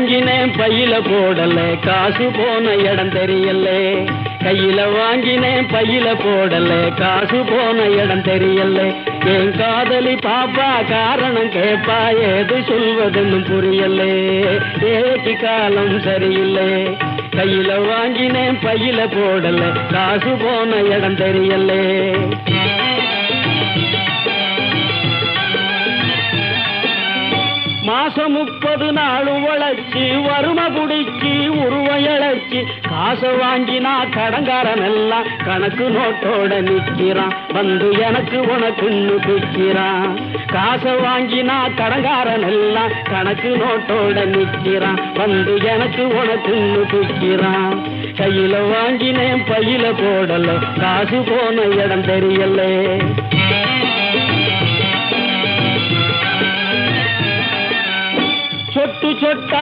வாங்கினேன் பையில போடல காசு போன இடம் தெரியல கையில வாங்கினேன் பையில போடல காசு போன இடம் தெரியல என் காதலி பாப்பா காரணம் கேப்பா ஏது சொல்வதுன்னு புரியல ஏக்கு காலம் சரியில்லை கையில வாங்கினேன் பையில போடல காசு போன இடம் தெரியல மாசம் 30 நாள் உழைச்சி வறுமை குடிச்சி உருவம் இழைச்சி காசை வாங்கினா கடங்காரன் எல்லாம் கணக்கு நோட்டோட நிற்கிறான் வந்து எனக்கு உனக்குன்னு பிக்கிறான் காசை வாங்கினா கடங்காரன் எல்லாம் கணக்கு நோட்டோட நிற்கிறான் வந்து எனக்கு உனக்குன்னு பிக்கிறான் கையில வாங்கினேன் பையில போடல காசு போன இடம் தெரியல சொட்டு சொட்டா